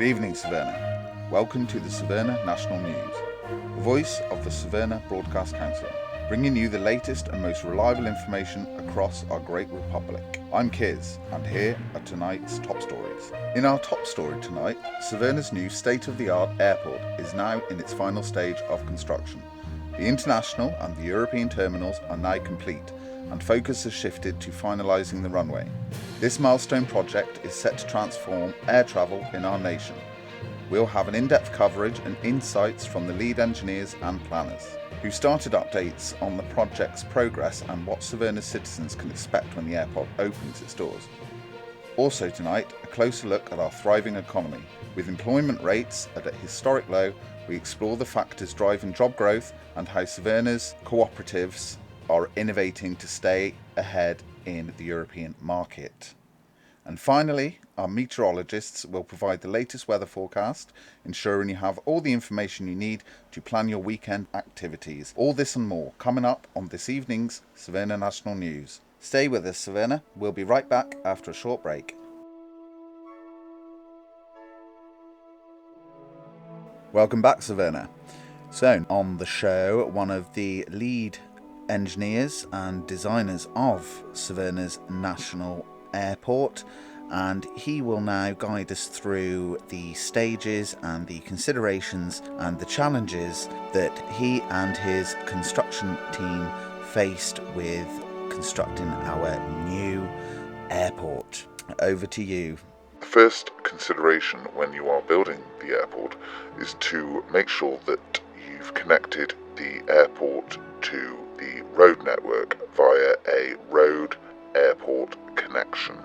evening, Severna. Welcome to the Severna National News, the voice of the Severna Broadcast Council, bringing you the latest and most reliable information across our great republic. I'm Kiz, and here are tonight's top stories. In our top story tonight, Severna's new state-of-the-art airport is now in its final stage of construction. The international and the European terminals are now complete, and focus has shifted to finalising the runway. This milestone project is set to transform air travel in our nation. We'll have an in-depth coverage and insights from the lead engineers and planners, who started updates on the project's progress and what Severna's citizens can expect when the airport opens its doors. Also tonight, a closer look at our thriving economy. With employment rates at a historic low, we explore the factors driving job growth and how Severna's cooperatives are innovating to stay ahead in the European market. And finally, our meteorologists will provide the latest weather forecast, ensuring you have all the information you need to plan your weekend activities. All this and more coming up on this evening's Severna National News. Stay with us, Severna. We'll be right back after a short break. Welcome back, Severna. So, on the show, one of the lead engineers and designers of Severna's National Airport, and he will now guide us through the stages and the considerations and the challenges that he and his construction team faced with constructing our new airport. Over to you. The first consideration when you are building the airport is to make sure that you've connected the airport to the road network via a road airport connection,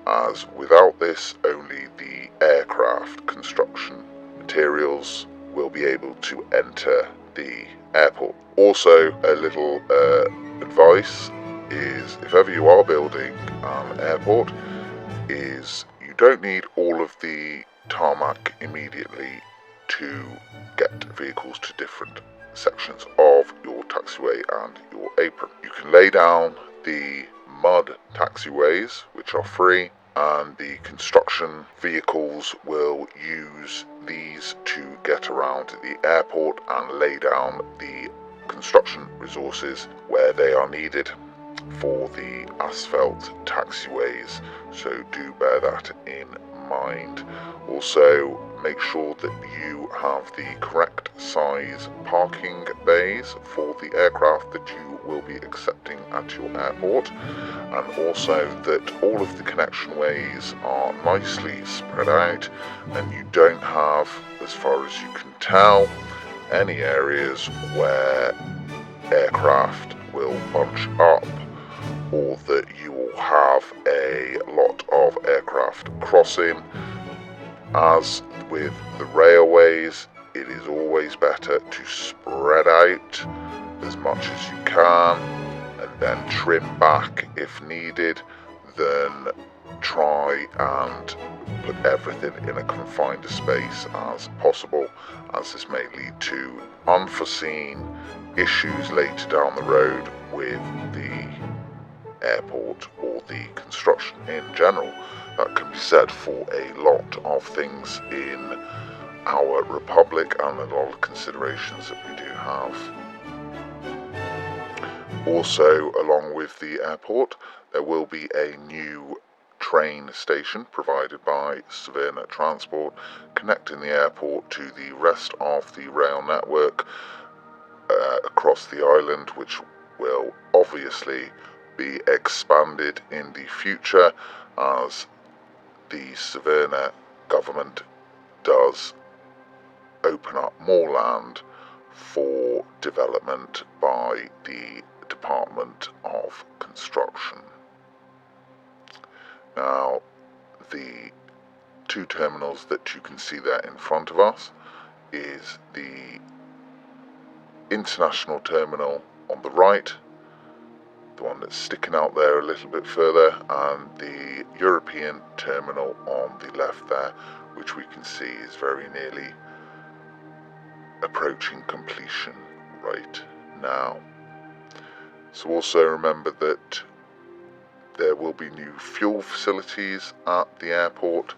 as without this only the aircraft construction materials will be able to enter the airport. Also, a little advice is, if ever you are building an airport, is you don't need all of the tarmac immediately to get vehicles to different sections of your taxiway and your apron. You can lay down the mud taxiways, which are free, and the construction vehicles will use these to get around the airport and lay down the construction resources where they are needed for the asphalt taxiways, so do bear that in mind. Also, make sure that you have the correct size parking bays for the aircraft that you will be accepting at your airport, and also that all of the connection ways are nicely spread out and you don't have, as far as you can tell, any areas where aircraft will bunch up, or that you will have a lot of aircraft crossing. As with the railways, it is always better to spread out as much as you can and then trim back if needed, than try and put everything in a confined space as possible, as this may lead to unforeseen issues later down the road with the airport or the construction in general. That can be said for a lot of things in our republic and a lot of considerations that we do have. Also, along with the airport, there will be a new train station provided by Severna Transport, connecting the airport to the rest of the rail network across the island, which will obviously be expanded in the future as the Severna government does open up more land for development by the Department of Construction. Now, the two terminals that you can see there in front of us is the international terminal on the right, the one that's sticking out there a little bit further, and the European terminal on the left there, which we can see is very nearly approaching completion right now. So also remember that there will be new fuel facilities at the airport,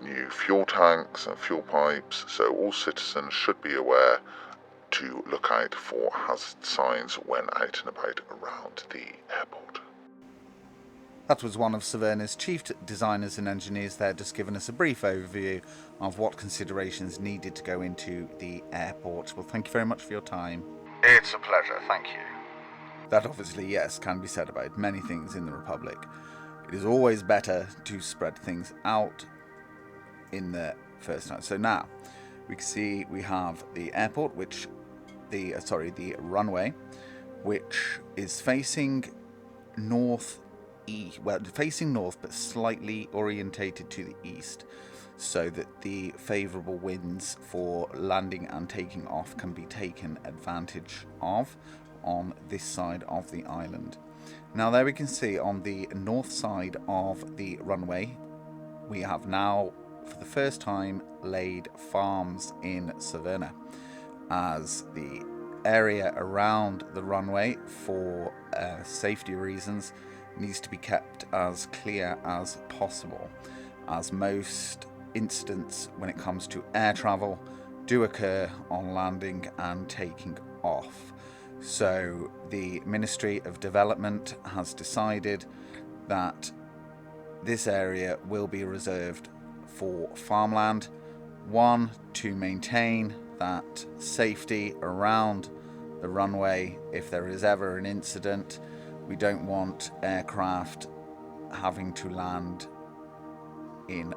new fuel tanks and fuel pipes, so all citizens should be aware to look out for hazard signs when out and about around the airport. That was one of Severna's chief designers and engineers there, just giving us a brief overview of what considerations needed to go into the airport. Well, thank you very much for your time. It's a pleasure, thank you. That obviously, yes, can be said about many things in the Republic. It is always better to spread things out in the first time. So now we can see we have the airport, the runway, which is facing north, facing north, but slightly orientated to the east, so that the favourable winds for landing and taking off can be taken advantage of on this side of the island. Now there we can see on the north side of the runway, we have now for the first time laid farms in Severna, as the area around the runway for safety reasons needs to be kept as clear as possible, as most incidents when it comes to air travel do occur on landing and taking off. So the Ministry of Development has decided that this area will be reserved for farmland, one, to maintain that safety around the runway if there is ever an incident. We don't want aircraft having to land in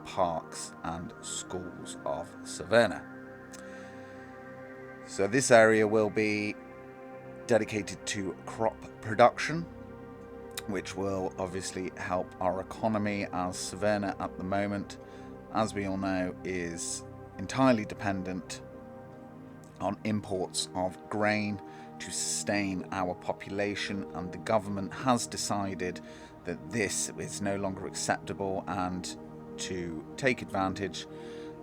parks and schools of Severna. So this area will be dedicated to crop production, which will obviously help our economy, as Severna at the moment, as we all know, is entirely dependent on imports of grain to sustain our population, and the government has decided that this is no longer acceptable, and to take advantage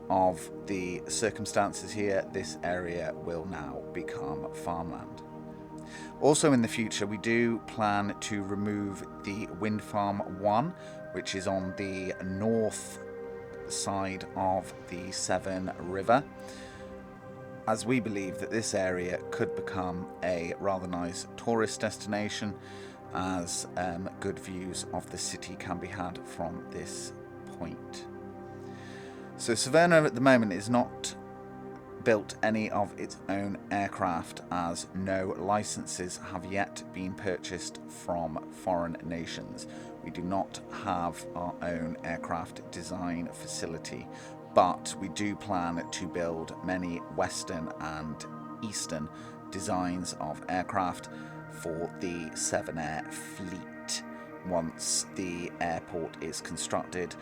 of the circumstances here, this area will now become farmland. Also in the future, we do plan to remove the wind farm 1, which is on the north side of the Severn River, as we believe that this area could become a rather nice tourist destination, as good views of the city can be had from this point. So Severna at the moment is not built any of its own aircraft, as no licenses have yet been purchased from foreign nations. We do not have our own aircraft design facility, but we do plan to build many Western and Eastern designs of aircraft for the Severnair fleet once the airport is constructed.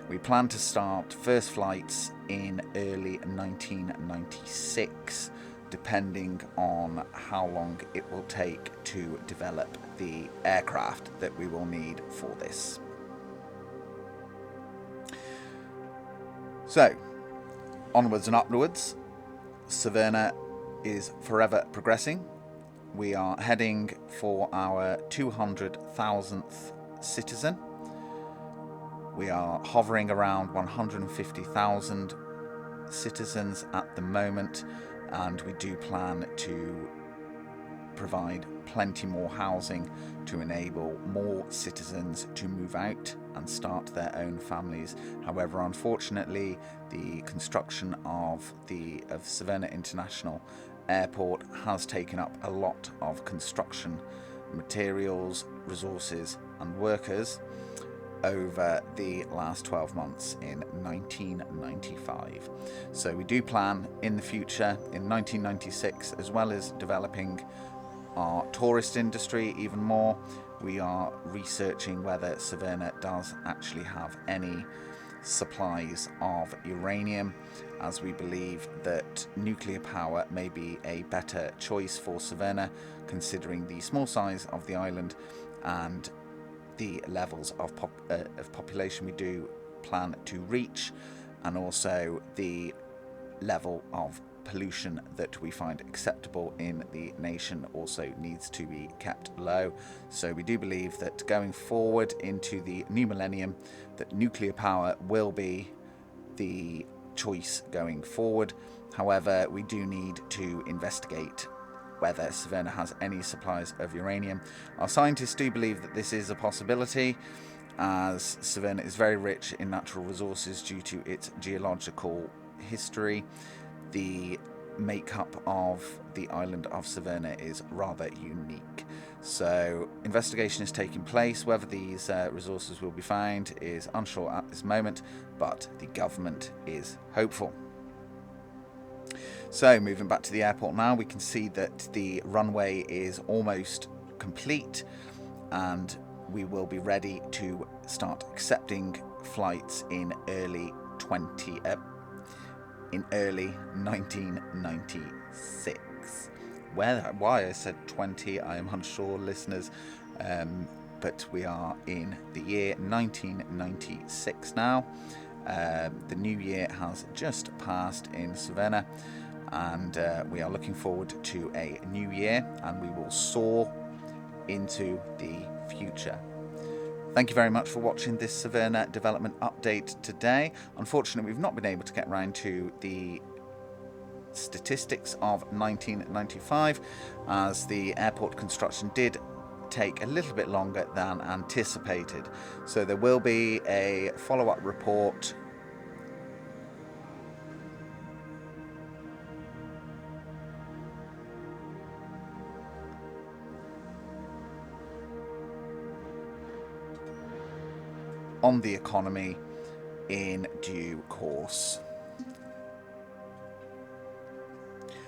We plan to start first flights in early 1996, depending on how long it will take to develop the aircraft that we will need for this. So, onwards and upwards, Severna is forever progressing. We are heading for our 200,000th citizen. We are hovering around 150,000 citizens at the moment, and we do plan to provide plenty more housing to enable more citizens to move out and start their own families. However, unfortunately, the construction of Severna International Airport has taken up a lot of construction materials, resources and workers over the last 12 months in 1995. So we do plan in the future, in 1996, as well as developing our tourist industry even more, we are researching whether Severna does actually have any supplies of uranium, as we believe that nuclear power may be a better choice for Severna, considering the small size of the island and the levels of population we do plan to reach, and also the level of pollution that we find acceptable in the nation also needs to be kept low. So we do believe that going forward into the new millennium, that nuclear power will be the choice going forward. However, we do need to investigate whether Severna has any supplies of uranium. Our scientists do believe that this is a possibility, as Severna is very rich in natural resources due to its geological history. The makeup of the island of Severna is rather unique. So investigation is taking place. Whether these resources will be found is unsure at this moment, but the government is hopeful. So moving back to the airport now, we can see that the runway is almost complete, and we will be ready to start accepting flights in early 1996. Why I said 20, I am unsure, listeners, but we are in the year 1996 now. The new year has just passed in Severna, and we are looking forward to a new year, and we will soar into the future. Thank you very much for watching this Severna Development update today. Unfortunately, we've not been able to get around to the statistics of 1995, as the airport construction did take a little bit longer than anticipated. So there will be a follow-up report on the economy in due course.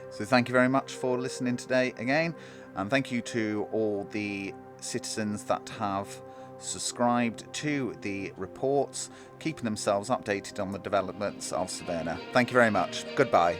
So thank you very much for listening today again, and thank you to all the citizens that have subscribed to the reports, keeping themselves updated on the developments of Severna. Thank you very much. Goodbye.